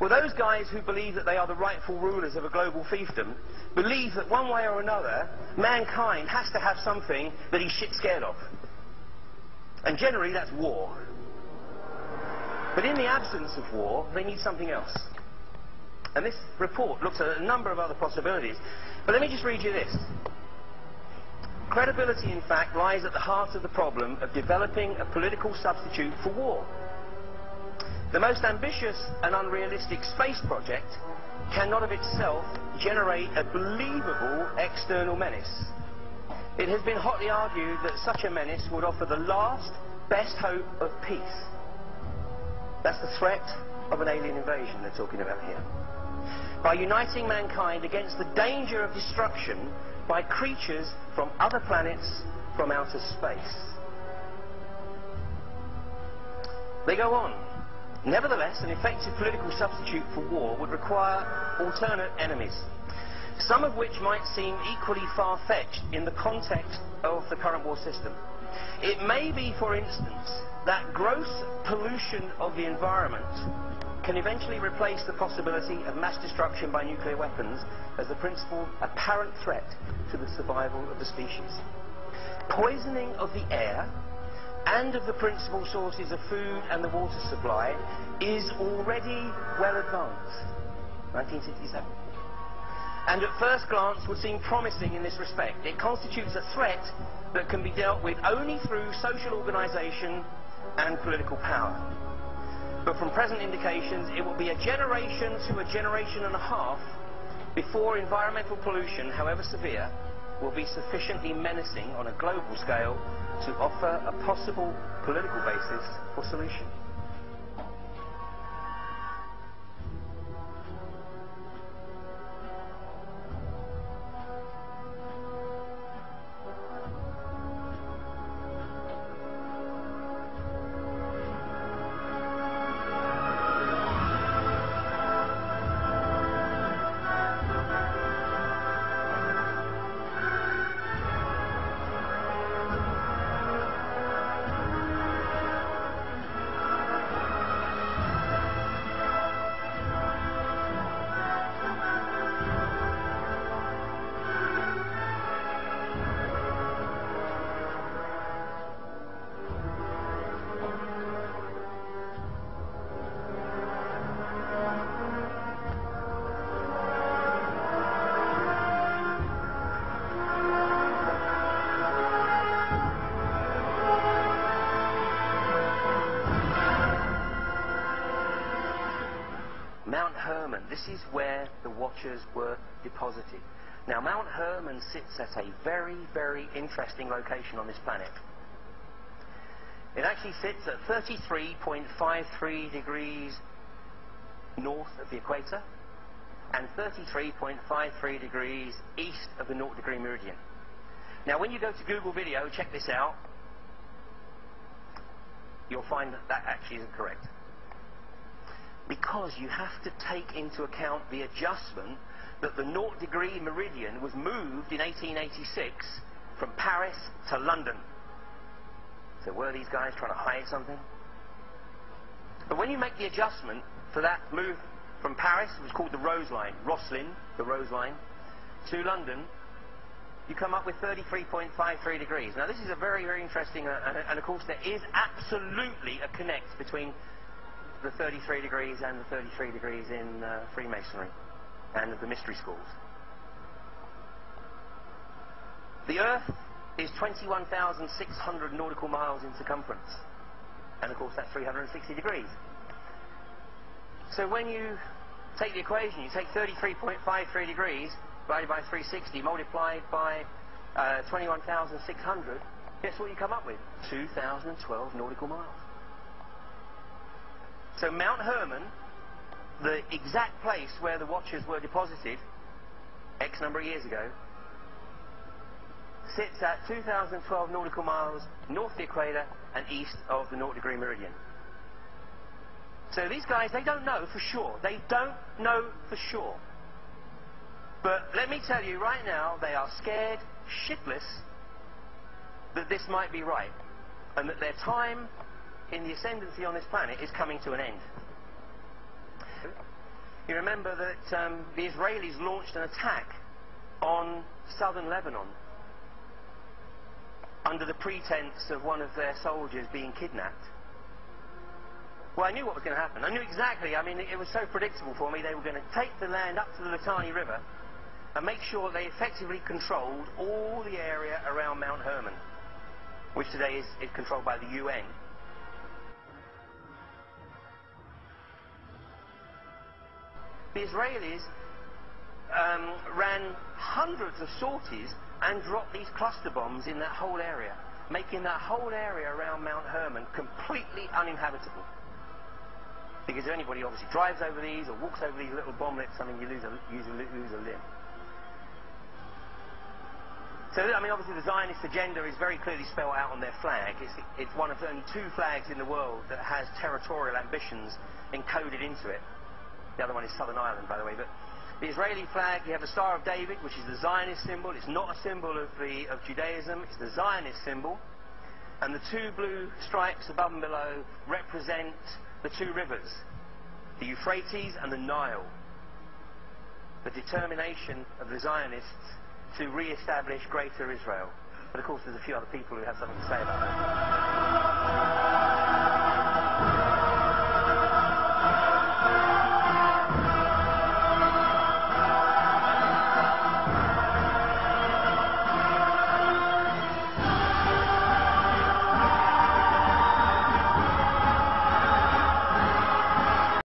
Well, those guys who believe that they are the rightful rulers of a global fiefdom believe that one way or another, mankind has to have something that he's shit scared of. And generally that's war. But in the absence of war, they need something else. And this report looks at a number of other possibilities. But let me just read you this. Credibility, in fact, lies at the heart of the problem of developing a political substitute for war. The most ambitious and unrealistic space project cannot of itself generate a believable external menace. It has been hotly argued that such a menace would offer the last, best hope of peace. That's the threat of an alien invasion they're talking about here. By uniting mankind against the danger of destruction by creatures from other planets from outer space. They go on. Nevertheless, an effective political substitute for war would require alternate enemies, some of which might seem equally far-fetched in the context of the current war system. It may be, for instance, that gross pollution of the environment can eventually replace the possibility of mass destruction by nuclear weapons as the principal apparent threat to the survival of the species. Poisoning of the air and of the principal sources of food and the water supply is already well advanced. 1967. And at first glance would seem promising in this respect. It constitutes a threat that can be dealt with only through social organisation and political power. But from present indications, it will be a generation to a generation and a half before environmental pollution, however severe, will be sufficiently menacing on a global scale to offer a possible political basis for solution. This is where the watchers were deposited. Now, Mount Hermon sits at a very, very interesting location on this planet. It actually sits at 33.53 degrees north of the equator and 33.53 degrees east of the 0 degree meridian. Now, when you go to Google Video, check this out, you'll find that that actually isn't correct. Because you have to take into account the adjustment that the 0 degree meridian was moved in 1886 from Paris to London. So were these guys trying to hide something? But when you make the adjustment for that move from Paris, it was called the Rose Line, Roslin, the Rose Line, to London, you come up with 33.53 degrees. Now this is a very, very interesting, and of course there is absolutely a connect between the 33 degrees and the 33 degrees in Freemasonry and the mystery schools. The Earth is 21,600 nautical miles in circumference, and of course that's 360 degrees. So when you take the equation, you take 33.53 degrees divided by 360 multiplied by 21,600, guess what you come up with? 2,012 nautical miles. So Mount Hermon, the exact place where the watchers were deposited X number of years ago, sits at 2,012 nautical miles north of the equator and east of the 0 degree meridian. So these guys, they don't know for sure. They don't know for sure. But let me tell you right now, they are scared shitless that this might be right, and that their time in the ascendancy on this planet is coming to an end. You remember that the Israelis launched an attack on southern Lebanon under the pretense of one of their soldiers being kidnapped. Well, I knew what was going to happen. I knew exactly. I mean, it was so predictable for me. They were going to take the land up to the Litani River and make sure they effectively controlled all the area around Mount Hermon, which today is controlled by the UN. The Israelis ran hundreds of sorties and dropped these cluster bombs in that whole area, making that whole area around Mount Hermon completely uninhabitable. Because if anybody obviously drives over these or walks over these little bomblets, I mean, you lose a limb. So, I mean, obviously the Zionist agenda is very clearly spelled out on their flag. It's one of only 2 flags in the world that has territorial ambitions encoded into it. The other one is Southern Ireland, by the way. But the Israeli flag, you have the Star of David, which is the Zionist symbol. It's not a symbol of Judaism. It's the Zionist symbol. And the 2 blue stripes above and below represent the 2 rivers, the Euphrates and the Nile. The determination of the Zionists to re-establish Greater Israel. But of course there's a few other people who have something to say about that.